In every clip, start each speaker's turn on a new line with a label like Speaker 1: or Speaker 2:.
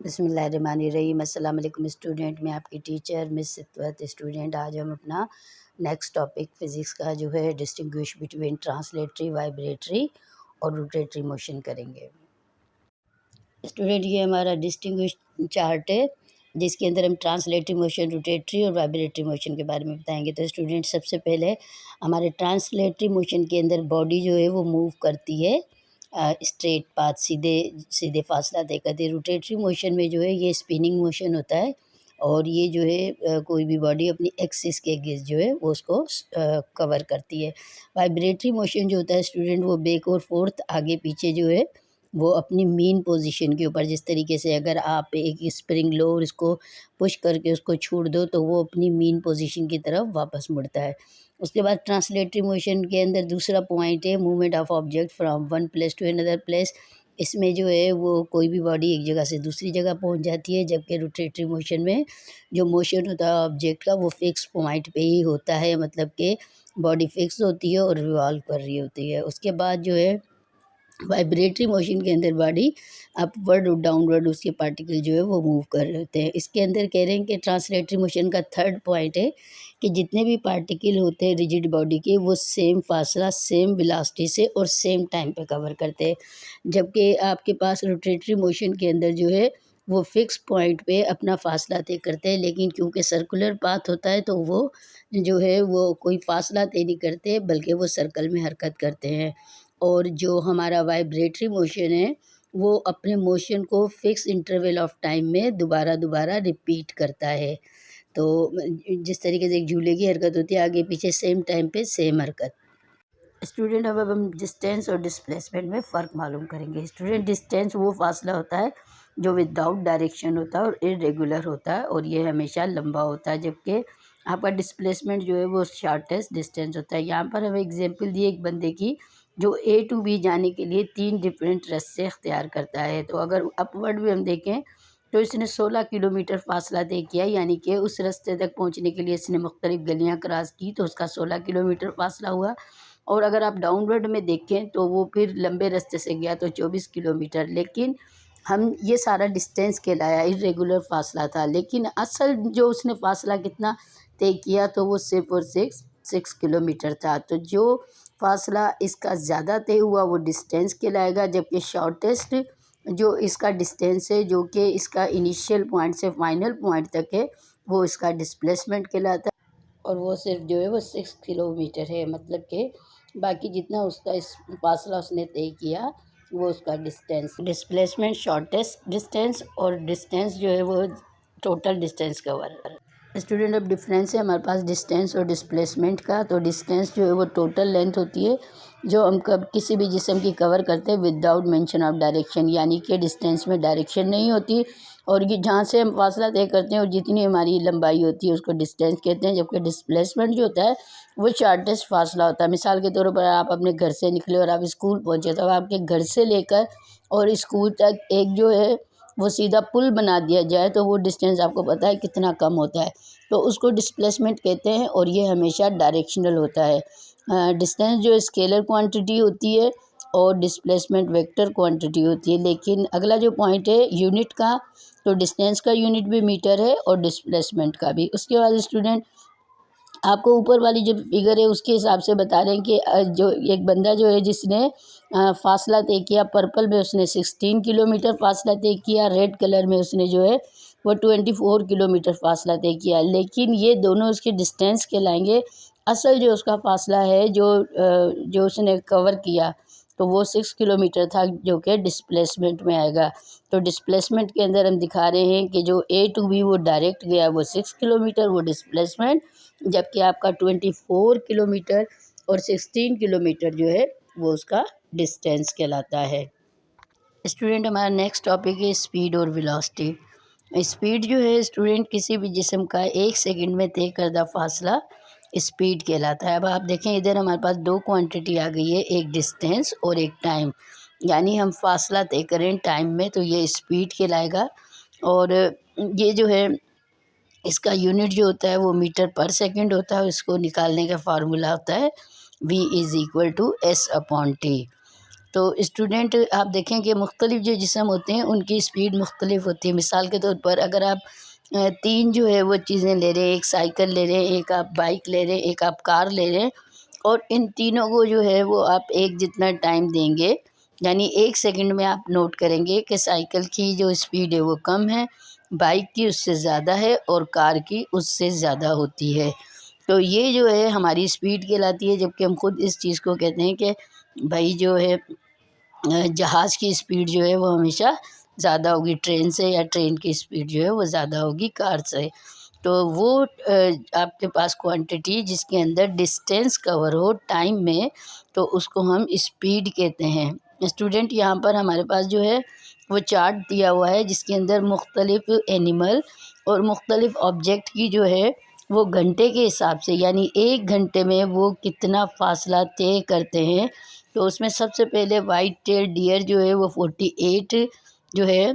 Speaker 1: बिस्मिल्लाहिर्रहमानिर्रहीम। अस्सलाम वालेकुम स्टूडेंट, मैं आपकी टीचर मिस सितवत। स्टूडेंट, आज हम अपना नेक्स्ट टॉपिक फ़िज़िक्स का जो है डिस्टिंग्विश बिटवीन ट्रांसलेटरी, वाइब्रेटरी और रोटेटरी मोशन करेंगे। स्टूडेंट, ये हमारा डिस्टिंग्विश चार्ट है जिसके अंदर हम ट्रांसलेटरी मोशन, रोटेटरी और वाइब्रेटरी मोशन के बारे में बताएंगे। तो स्टूडेंट, सबसे पहले हमारे ट्रांसलेटरी मोशन के अंदर बॉडी जो है वो मूव करती है स्ट्रेट पाथ, सीधे सीधे फासला तय करती है। रोटेटरी मोशन में जो है ये स्पिनिंग मोशन होता है और ये जो है कोई भी बॉडी अपनी एक्सिस के अगेंस्ट जो है वो उसको कवर करती है। वाइब्रेटरी मोशन जो होता है स्टूडेंट, वो बैक और फोर्थ, आगे पीछे जो है वो अपनी मेन पोजीशन के ऊपर, जिस तरीके से अगर आप एक स्प्रिंग लो और इसको पुश करके उसको छोड़ दो तो वो अपनी मेन पोजीशन की तरफ वापस मुड़ता है। उसके बाद ट्रांसलेटरी मोशन के अंदर दूसरा पॉइंट है movement of object from one place to another place. इसमें जो है वो कोई भी बॉडी एक जगह से दूसरी जगह पहुंच जाती है, जबकि रोटेटरी मोशन में जो मोशन होता है ऑब्जेक्ट का वो फिक्स पॉइंट पे ही होता है, मतलब कि बॉडी फिक्स होती है और रिवॉल्व कर रही होती है। उसके बाद जो है वाइब्रेटरी मोशन के अंदर बॉडी अपवर्ड और डाउनवर्ड उसके पार्टिकल जो है वो मूव कर रहे होते हैं। इसके अंदर कह रहे हैं कि ट्रांसलेटरी मोशन का थर्ड पॉइंट है कि जितने भी पार्टिकल होते हैं रिजिड बॉडी के, वो सेम फासला, सेम वेलोसिटी से और सेम टाइम पे कवर करते हैं, जबकि आपके पास रोटेटरी मोशन के अंदर जो है वो फिक्स पॉइंट पे अपना फासला तय करते हैं। लेकिन क्योंकि सर्कुलर पाथ होता है तो वो जो है वो कोई फासला तय नहीं करते, बल्कि वो सर्कल में हरकत करते हैं। और जो हमारा वाइब्रेटरी मोशन है वो अपने मोशन को फिक्स इंटरवल ऑफ टाइम में दोबारा दोबारा रिपीट करता है। तो जिस तरीके से एक झूले की हरकत होती है, आगे पीछे सेम टाइम पे सेम हरकत। स्टूडेंट, अब हम डिस्टेंस और डिस्प्लेसमेंट में फ़र्क मालूम करेंगे। स्टूडेंट, डिस्टेंस वो फासला होता है जो विदाउट डायरेक्शन होता है और इरेगुलर होता है और ये हमेशा लंबा होता है, जबकि आपका डिस्प्लेसमेंट जो है वो शॉर्टेस्ट डिस्टेंस होता है। यहाँ पर हमें एग्जांपल दी एक बंदे की जो ए टू बी जाने के लिए 3 डिफरेंट रास्ते इख्तियार करता है। तो अगर अपवर्ड भी हम देखें तो इसने 16 किलोमीटर फासला तय किया, यानी कि उस रास्ते तक पहुँचने के लिए इसने मुख्तलिफ गलियाँ क्रॉस की, तो उसका 16 किलोमीटर फासला हुआ। और अगर आप डाउनवर्ड में देखें तो वो फिर लंबे रास्ते से गया तो 24 किलोमीटर। लेकिन हम ये सारा डिस्टेंस कहलाया, इरेगुलर फासला था, लेकिन असल जो उसने फासला कितना तय किया तो वो सिर्फ और सिर्फ 6 किलोमीटर था। तो जो फासला इसका ज़्यादा तय हुआ वो डिस्टेंस कहलाएगा, जबकि शॉर्टेस्ट जो इसका डिस्टेंस है जो कि इसका इनिशियल पॉइंट से फाइनल पॉइंट तक है वो इसका डिस्प्लेसमेंट कहलाता है। और वो सिर्फ जो है वो 6 किलोमीटर है, मतलब कि बाकी जितना उसका इस फासला उसने तय किया वो उसका डिस्टेंस। डिस्प्लेसमेंट शॉर्टेस्ट डिस्टेंस और डिस्टेंस जो है वो टोटल डिस्टेंस कवर। स्टूडेंट, अब डिफरेंस है हमारे पास डिस्टेंस और डिस्प्लेसमेंट का। तो डिस्टेंस जो है वो टोटल लेंथ होती है जो हम कब किसी भी जिस्म की कवर करते हैं विदाउट मेंशन ऑफ डायरेक्शन, यानी कि डिस्टेंस में डायरेक्शन नहीं होती और ये जहाँ से हम फासला तय करते हैं और जितनी हमारी लंबाई होती है उसको डिस्टेंस कहते हैं। जबकि डिस्प्लेसमेंट जो होता है वो शॉर्टेस्ट फासला होता है। मिसाल के तौर पर आप अपने घर से निकले और आप स्कूल पहुँचे, तो आपके घर से लेकर और स्कूल तक एक जो है वो सीधा पुल बना दिया जाए तो वो डिस्टेंस आपको पता है कितना कम होता है, तो उसको डिस्प्लेसमेंट कहते हैं और ये हमेशा डायरेक्शनल होता है। डिस्टेंस जो स्केलर क्वांटिटी होती है और डिस्प्लेसमेंट वेक्टर क्वांटिटी होती है। लेकिन अगला जो पॉइंट है यूनिट का, तो डिस्टेंस का यूनिट भी मीटर है और डिस्प्लेसमेंट का भी। उसके बाद स्टूडेंट, आपको ऊपर वाली जो फिगर है उसके हिसाब से बता रहे हैं कि जो एक बंदा जो है जिसने फासला तय किया, पर्पल में उसने 16 किलोमीटर फासला तय किया, रेड कलर में उसने जो है वो 24 किलोमीटर फासला तय किया। लेकिन ये दोनों उसके डिस्टेंस कहलाएंगे। असल जो उसका फासला है जो उसने कवर किया तो वो 6 किलोमीटर था, जो कि डिस्प्लेसमेंट में आएगा। तो डिस्प्लेसमेंट के अंदर हम दिखा रहे हैं कि जो ए टू बी वो डायरेक्ट गया वो 6 किलोमीटर वो डिस्प्लेसमेंट, जबकि आपका 24 किलोमीटर और 16 किलोमीटर जो है वो उसका डिस्टेंस कहलाता है। स्टूडेंट, हमारा नेक्स्ट टॉपिक है स्पीड और वेलोसिटी। स्पीड जो है स्टूडेंट किसी भी जिस्म का 1 सेकंड में तय करदा फासला स्पीड कहलाता है। अब आप देखें इधर हमारे पास दो क्वांटिटी आ गई है, एक डिस्टेंस और एक टाइम, यानी हम फासला तय करें टाइम में तो ये स्पीड कहलाएगा। और ये जो है इसका यूनिट जो होता है वो मीटर पर सेकंड होता है। इसको निकालने का फार्मूला होता है v = s/t। तो स्टूडेंट आप देखें कि मुख्तलिफ़ जो जिस्म होते हैं उनकी स्पीड मुख्तलिफ़ होती है। मिसाल के तौर पर अगर आप 3 जो है वो चीज़ें ले रहे हैं, एक साइकिल ले रहे हैं, एक आप बाइक ले रहे हैं, एक आप कार ले रहे हैं और इन तीनों को जो है वो आप एक जितना टाइम देंगे, यानी 1 सेकंड में आप नोट करेंगे कि साइकिल की जो स्पीड है वो कम है, बाइक की उससे ज़्यादा है और कार की उससे ज़्यादा होती है। तो ये जो है हमारी स्पीड कहलाती है, जबकि हम खुद इस चीज़ को कहते हैं कि भाई जो है जहाज़ की स्पीड जो है वो हमेशा ज़्यादा होगी ट्रेन से, या ट्रेन की स्पीड जो है वो ज़्यादा होगी कार से। तो वो आपके पास क्वांटिटी जिसके अंदर डिस्टेंस कवर हो टाइम में, तो उसको हम स्पीड कहते हैं। स्टूडेंट यहाँ पर हमारे पास जो है वो चार्ट दिया हुआ है जिसके अंदर मुख्तलिफ़ एनिमल और मुख्तलिफ़ ऑब्जेक्ट की जो है वो घंटे के हिसाब से, यानी 1 घंटे में वो कितना फ़ासला तय करते हैं। तो उसमें सबसे पहले वाइट टेल डियर जो है वो 48 जो है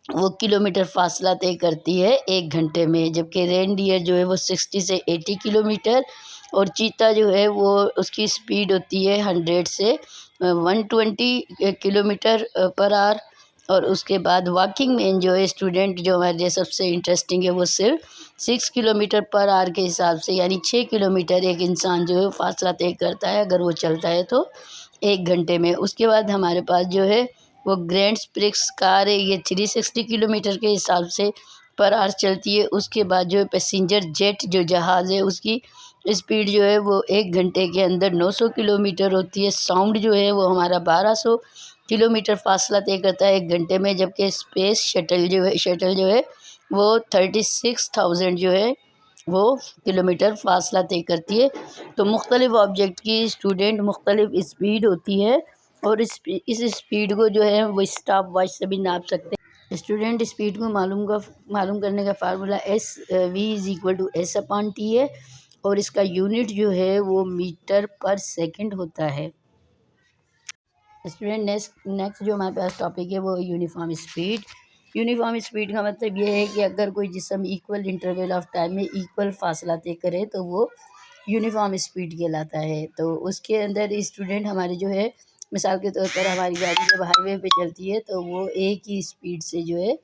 Speaker 1: वो किलोमीटर फ़ासला तय करती है 1 घंटे में, जबकि रेनडियर जो है वो 60 से 80 किलोमीटर, और चीता जो है वो उसकी स्पीड होती है 100 से 120 किलोमीटर पर आवर। और उसके बाद वॉकिंग मैन जो है स्टूडेंट, जो हमारे लिए सबसे इंटरेस्टिंग है, वो सिर्फ 6 किलोमीटर पर आवर के हिसाब से, यानी 6 किलोमीटर एक इंसान जो है फ़ासला तय करता है अगर वो चलता है तो 1 घंटे में। उसके बाद हमारे पास जो है वो ग्रैंड स्प्रिक्स कार है, ये 360 किलोमीटर के हिसाब से पर आवर चलती है। उसके बाद जो है पैसेंजर जेट जो जहाज़ है उसकी स्पीड जो है वो 1 घंटे के अंदर 900 किलोमीटर होती है। साउंड जो है वो हमारा 1200 किलोमीटर फ़ासला तय करता है 1 घंटे में, जबकि स्पेस शटल जो है वो 36,000 जो है वो किलोमीटर फ़ासला तय करती है। तो मुख्तलिफ़ ऑब्जेक्ट की स्टूडेंट मुख्तलिफ़ स्पीड होती है, और इस स्पीड को जो है वो स्टॉप वॉच से भी नाप सकते हैं। स्टूडेंट स्पीड को मालूम करने का फार्मूला v=s/t है, और इसका यूनिट जो है वो मीटर पर सेकंड होता है। स्टूडेंट नेक्स्ट जो हमारे पास टॉपिक है वो यूनिफॉर्म स्पीड। यूनिफॉर्म स्पीड का मतलब ये है कि अगर कोई जिस्म इक्वल इंटरवल ऑफ टाइम में इक्वल फासला तय करे तो वो यूनिफॉर्म स्पीड कहलाता है। तो उसके अंदर स्टूडेंट हमारे जो है, मिसाल के तौर पर हमारी गाड़ी जब हाईवे पे चलती है तो वो एक ही स्पीड से जो है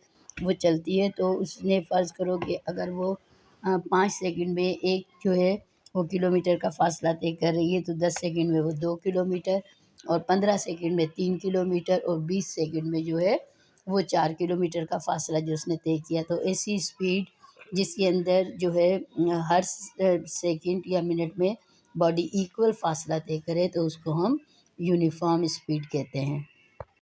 Speaker 1: वो चलती है। तो उसने फ़र्ज़ करो कि अगर वो 5 सेकंड में एक जो है वो किलोमीटर का फ़ासला तय कर रही है, तो 10 सेकंड में वो 2 किलोमीटर, और 15 सेकंड में 3 किलोमीटर, और 20 सेकंड में जो है वो 4 किलोमीटर का फ़ासला जो उसने तय किया। तो ऐसी स्पीड जिसके अंदर जो है हर सेकंड या मिनट में बॉडी इक्वल फ़ासला तय करे तो उसको हम यूनिफॉर्म स्पीड कहते हैं।